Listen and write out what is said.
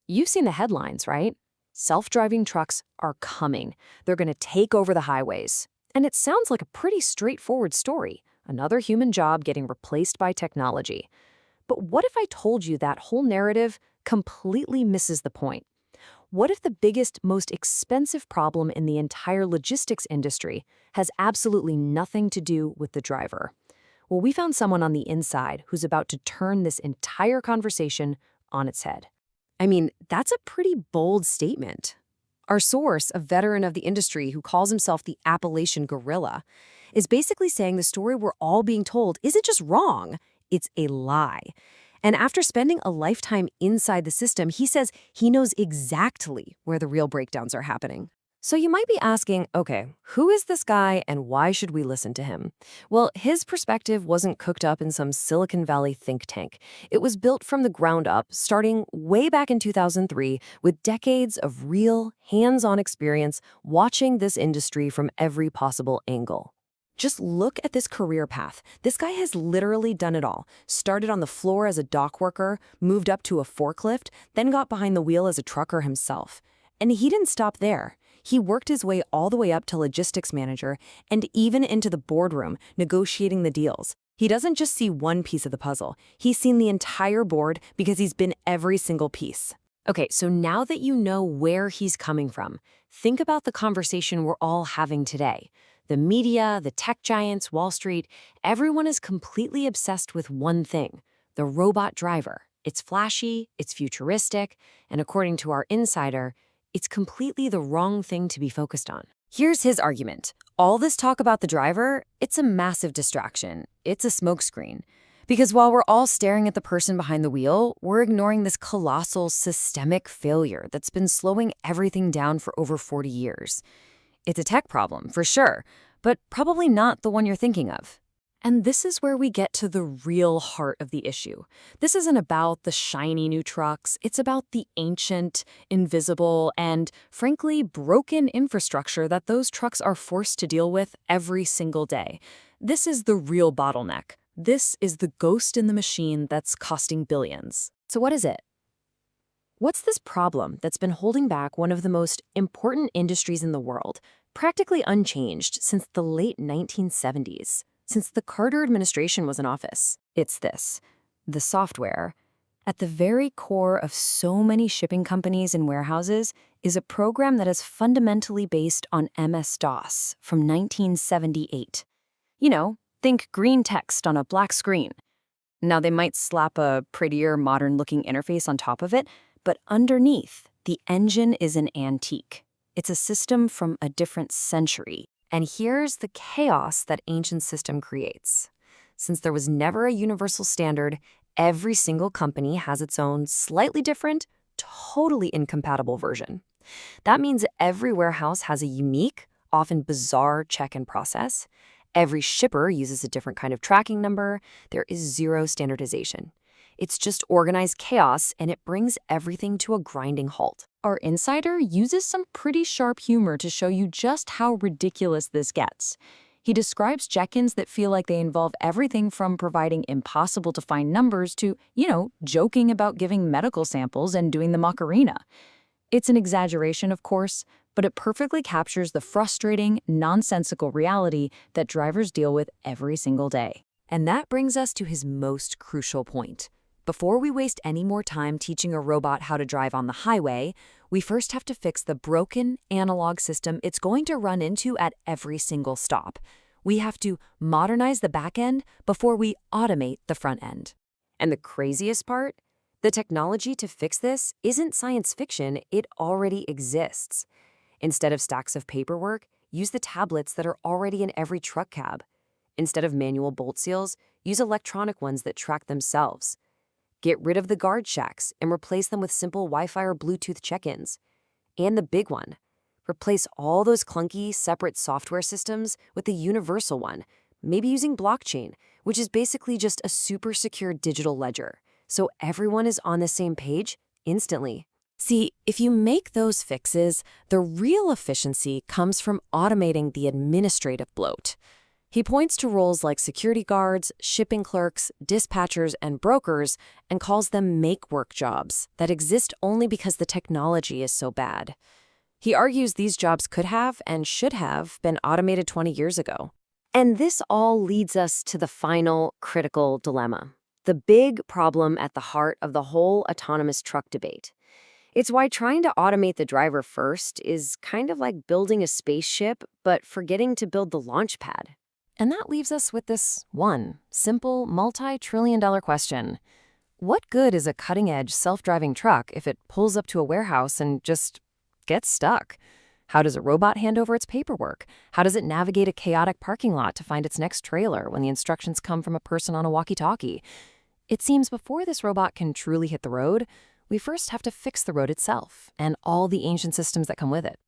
You've seen the headlines, right? Self-driving trucks are coming. They're going to take over the highways. And it sounds like a pretty straightforward story. Another human job getting replaced by technology. But what if I told you that whole narrative completely misses the point? What if the biggest, most expensive problem in the entire logistics industry has absolutely nothing to do with the driver? Well, we found someone on the inside who's about to turn this entire conversation on its head. I mean, that's a pretty bold statement. Our source, a veteran of the industry who calls himself the Appalachian Gorilla, is basically saying the story we're all being told isn't just wrong, it's a lie. And after spending a lifetime inside the system, he says he knows exactly where the real breakdowns are happening. So you might be asking, okay, who is this guy and why should we listen to him? Well, his perspective wasn't cooked up in some Silicon Valley think tank. It was built from the ground up, starting way back in 2003, with decades of real, hands-on experience watching this industry from every possible angle. Just look at this career path. This guy has literally done it all. Started on the floor as a dock worker, moved up to a forklift, then got behind the wheel as a trucker himself. And he didn't stop there. He worked his way all the way up to logistics manager and even into the boardroom, negotiating the deals. He doesn't just see one piece of the puzzle. He's seen the entire board because he's been every single piece. Okay, so now that you know where he's coming from, think about the conversation we're all having today. The media, the tech giants, Wall Street, everyone is completely obsessed with one thing, the robot driver. It's flashy, it's futuristic, and according to our insider, it's completely the wrong thing to be focused on. Here's his argument. All this talk about the driver, it's a massive distraction. It's a smokescreen. Because while we're all staring at the person behind the wheel, we're ignoring this colossal systemic failure that's been slowing everything down for over 40 years. It's a tech problem, for sure, but probably not the one you're thinking of. And this is where we get to the real heart of the issue. This isn't about the shiny new trucks. It's about the ancient, invisible, and frankly, broken infrastructure that those trucks are forced to deal with every single day. This is the real bottleneck. This is the ghost in the machine that's costing billions. So what is it? What's this problem that's been holding back one of the most important industries in the world, practically unchanged since the late 1970s? Since the Carter administration was in office? It's this, the software. At the very core of so many shipping companies and warehouses is a program that is fundamentally based on MS-DOS from 1978. You know, think green text on a black screen. Now, they might slap a prettier, modern-looking interface on top of it, but underneath, the engine is an antique. It's a system from a different century. And here's the chaos that ancient system creates. Since there was never a universal standard, every single company has its own slightly different, totally incompatible version. That means every warehouse has a unique, often bizarre check-in process. Every shipper uses a different kind of tracking number. There is zero standardization. It's just organized chaos, and it brings everything to a grinding halt. Our insider uses some pretty sharp humor to show you just how ridiculous this gets. He describes check-ins that feel like they involve everything from providing impossible-to-find numbers to, joking about giving medical samples and doing the Macarena. It's an exaggeration, of course, but it perfectly captures the frustrating, nonsensical reality that drivers deal with every single day. And that brings us to his most crucial point. Before we waste any more time teaching a robot how to drive on the highway, we first have to fix the broken analog system it's going to run into at every single stop. We have to modernize the back end before we automate the front end. And the craziest part? The technology to fix this isn't science fiction, it already exists. Instead of stacks of paperwork, use the tablets that are already in every truck cab. Instead of manual bolt seals, use electronic ones that track themselves. Get rid of the guard shacks and replace them with simple Wi-Fi or Bluetooth check-ins. And the big one, replace all those clunky, separate software systems with a universal one, maybe using blockchain, which is basically just a super secure digital ledger, so everyone is on the same page instantly. See, if you make those fixes, the real efficiency comes from automating the administrative bloat. He points to roles like security guards, shipping clerks, dispatchers, and brokers, and calls them make-work jobs that exist only because the technology is so bad. He argues these jobs could have and should have been automated 20 years ago. And this all leads us to the final critical dilemma, the big problem at the heart of the whole autonomous truck debate. It's why trying to automate the driver first is kind of like building a spaceship, but forgetting to build the launch pad. And that leaves us with this one simple, multi-trillion-dollar question. What good is a cutting-edge, self-driving truck if it pulls up to a warehouse and just gets stuck? How does a robot hand over its paperwork? How does it navigate a chaotic parking lot to find its next trailer when the instructions come from a person on a walkie-talkie? It seems before this robot can truly hit the road, we first have to fix the road itself and all the ancient systems that come with it.